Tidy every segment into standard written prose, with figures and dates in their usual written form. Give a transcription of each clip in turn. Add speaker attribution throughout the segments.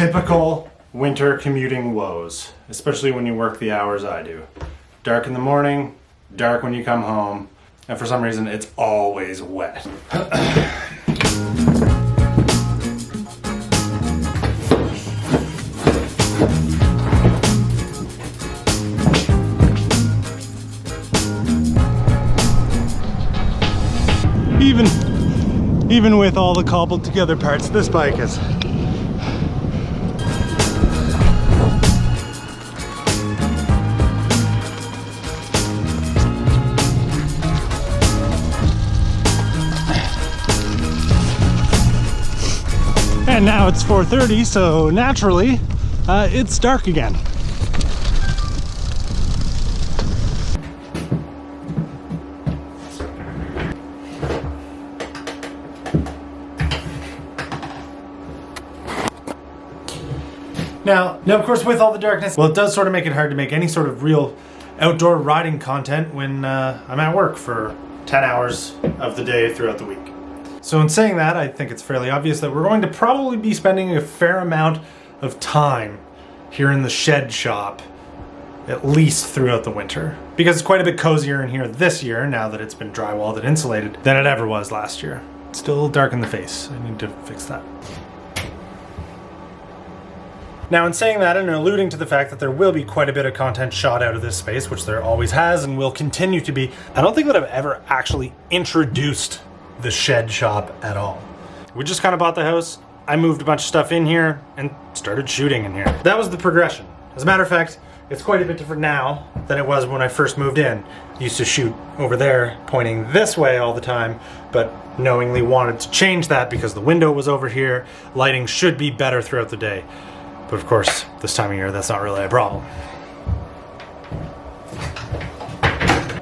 Speaker 1: typical winter commuting woes, especially when you work the hours I do. Dark in the morning, dark when you come home, and for some reason it's always wet. Even with all the cobbled together parts, this bike is and now it's 4:30, so naturally it's dark again. Now, of course, with all the darkness, well, it does sort of make it hard to make any sort of real outdoor riding content when I'm at work for 10 hours of the day throughout the week. So in saying that, I think it's fairly obvious that we're going to probably be spending a fair amount of time here in the shed shop, at least throughout the winter. Because it's quite a bit cozier in here this year, now that it's been drywalled and insulated, than it ever was last year. It's still a little dark in the face. I need to fix that. Now, in saying that and alluding to the fact that there will be quite a bit of content shot out of this space, which there always has and will continue to be, I don't think that I've ever actually introduced the shed shop at all. We just kind of bought the house, I moved a bunch of stuff in here, and started shooting in here. That was the progression. As a matter of fact, it's quite a bit different now than it was when I first moved in. I used to shoot over there, pointing this way all the time, but knowingly wanted to change that because the window was over here. Lighting should be better throughout the day. But of course, this time of year, that's not really a problem.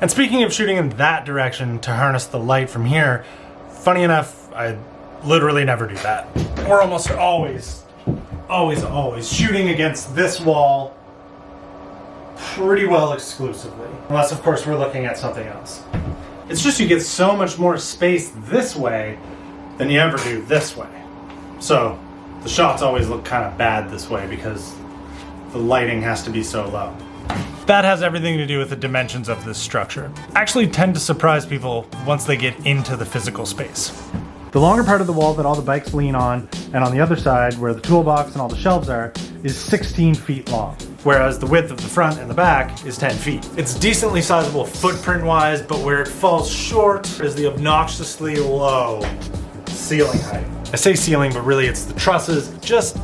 Speaker 1: And speaking of shooting in that direction to harness the light from here, funny enough, I literally never do that. We're almost always shooting against this wall pretty well exclusively. Unless, of course, we're looking at something else. It's just you get so much more space this way than you ever do this way. So the shots always look kind of bad this way because the lighting has to be so low. That has everything to do with the dimensions of this structure. Actually tend to surprise people once they get into the physical space. The longer part of the wall that all the bikes lean on, and on the other side where the toolbox and all the shelves are, is 16 feet long. Whereas the width of the front and the back is 10 feet. It's decently sizable footprint-wise, but where it falls short is the obnoxiously low ceiling height. I say ceiling, but really it's the trusses, just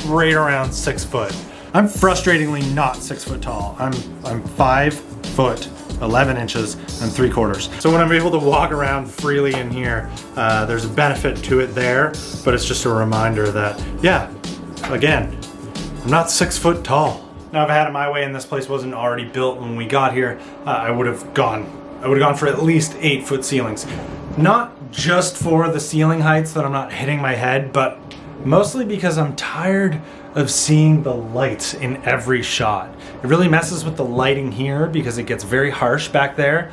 Speaker 1: right around 6 foot. I'm frustratingly not 6 foot tall. I'm 5 foot, 11 inches and 3/4. So when I'm able to walk around freely in here, there's a benefit to it there, but it's just a reminder that, yeah, again, I'm not 6 foot tall. Now, if I had it my way and this place wasn't already built when we got here, I would have gone for at least 8 foot ceilings. Not just for the ceiling heights that I'm not hitting my head, but mostly because I'm tired of seeing the lights in every shot. It really messes with the lighting here because it gets very harsh back there.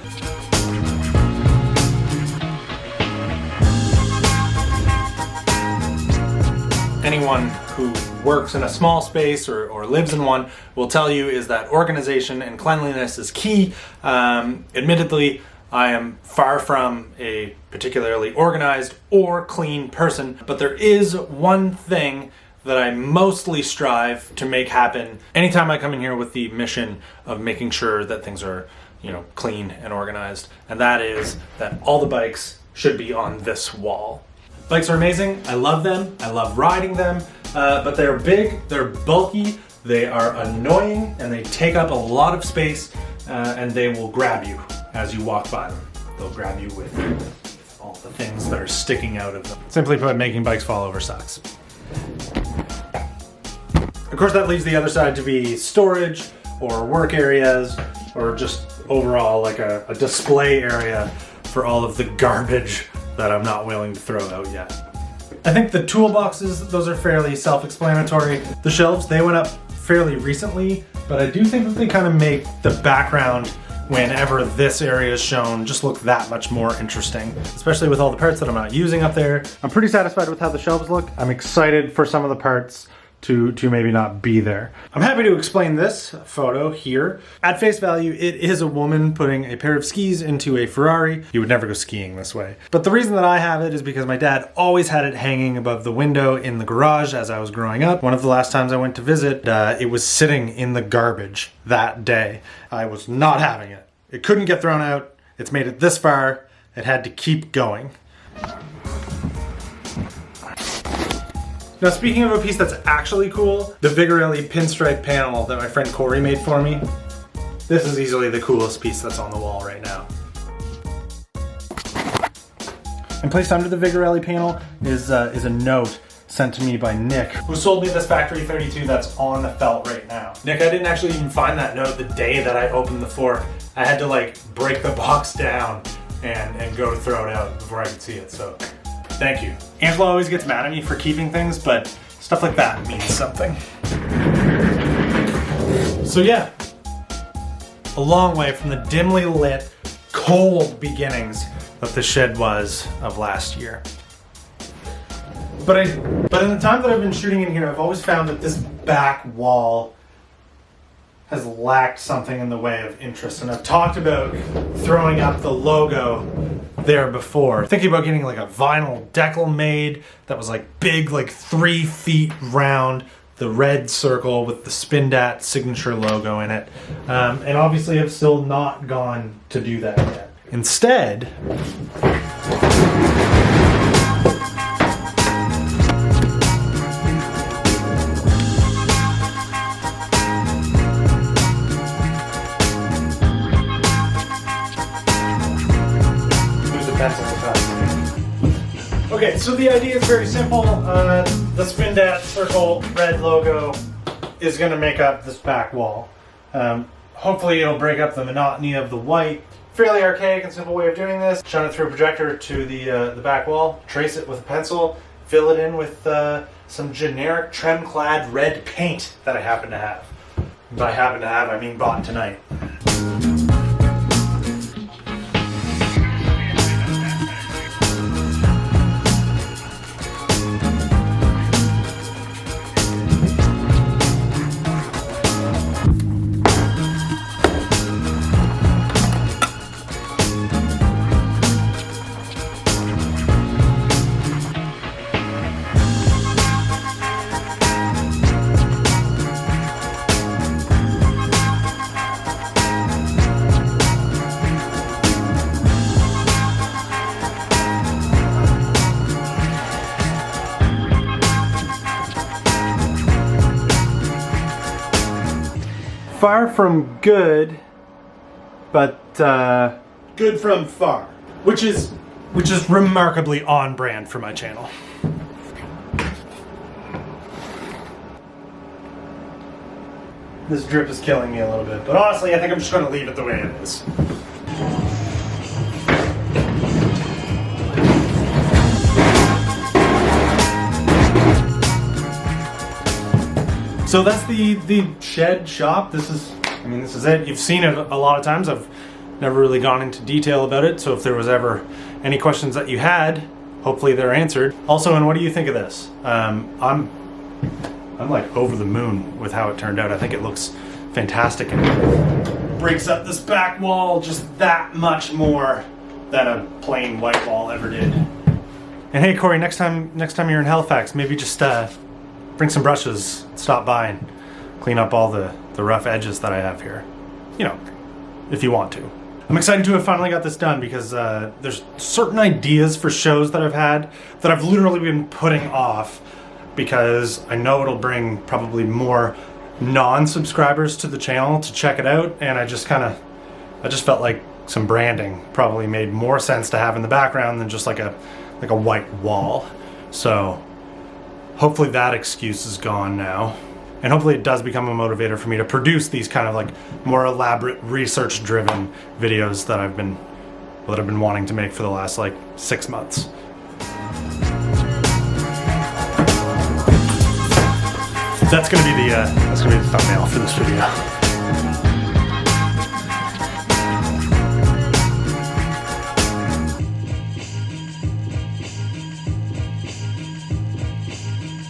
Speaker 1: Anyone who works in a small space or lives in one will tell you is that organization and cleanliness is key. Admittedly, I am far from a particularly organized or clean person, but there is one thing that I mostly strive to make happen anytime I come in here with the mission of making sure that things are, clean and organized. And that is that all the bikes should be on this wall. Bikes are amazing. I love them. I love riding them, but they're big, they're bulky, they are annoying, and they take up a lot of space, and they will grab you as you walk by them. They'll grab you with all the things that are sticking out of them. Simply put, making bikes fall over sucks. Of course, that leaves the other side to be storage or work areas or just overall like a display area for all of the garbage that I'm not willing to throw out yet. I think the toolboxes, those are fairly self-explanatory. The shelves, they went up fairly recently, but I do think that they kind of make the background whenever this area is shown just look that much more interesting, especially with all the parts that I'm not using up there. I'm pretty satisfied with how the shelves look. I'm excited for some of the parts to maybe not be there. I'm happy to explain this photo here. At face value, it is a woman putting a pair of skis into a Ferrari. You would never go skiing this way. But the reason that I have it is because my dad always had it hanging above the window in the garage as I was growing up. One of the last times I went to visit, it was sitting in the garbage that day. I was not having it. It couldn't get thrown out. It's made it this far. It had to keep going. Now, speaking of a piece that's actually cool, the Vigorelli pinstripe panel that my friend Corey made for me, this is easily the coolest piece that's on the wall right now. And placed under the Vigorelli panel is a note sent to me by Nick, who sold me this Factory 32 that's on the felt right now. Nick, I didn't actually even find that note the day that I opened the fork. I had to like break the box down and go to throw it out before I could see it, so thank you. Angela always gets mad at me for keeping things, but stuff like that means something. So yeah, a long way from the dimly lit, cold beginnings that the shed was of last year. But in the time that I've been shooting in here, I've always found that this back wall has lacked something in the way of interest. And I've talked about throwing up the logo there before. Thinking about getting like a vinyl decal made that was like big, like 3 feet round, the red circle with the Spindat signature logo in it. And obviously I've still not gone to do that yet. Instead, okay, so the idea is very simple. The Spindat circle red logo is going to make up this back wall. Hopefully it'll break up the monotony of the white. Fairly archaic and simple way of doing this. Shine it through a projector to the back wall, trace it with a pencil, fill it in with some generic trim-clad red paint that I happen to have. By happen to have, I mean bought tonight. Far from good, but good from far, which is remarkably on brand for my channel. This drip is killing me a little bit, but honestly, I think I'm just going to leave it the way it is. So that's the shed shop. This is it. You've seen it a lot of times. I've never really gone into detail about it. So if there was ever any questions that you had, hopefully they're answered. Also, and what do you think of this? I'm like over the moon with how it turned out. I think it looks fantastic and breaks up this back wall just that much more than a plain white wall ever did. And hey, Corey, next time you're in Halifax, maybe just bring some brushes, stop by and clean up all the rough edges that I have here. You know, if you want to. I'm excited to have finally got this done because there's certain ideas for shows that I've had that I've literally been putting off because I know it'll bring probably more non-subscribers to the channel to check it out, and I just felt like some branding probably made more sense to have in the background than just like a white wall. So hopefully that excuse is gone now. And hopefully it does become a motivator for me to produce these kind of like more elaborate research-driven videos that I've been wanting to make for the last like 6 months. That's gonna be the thumbnail for this video.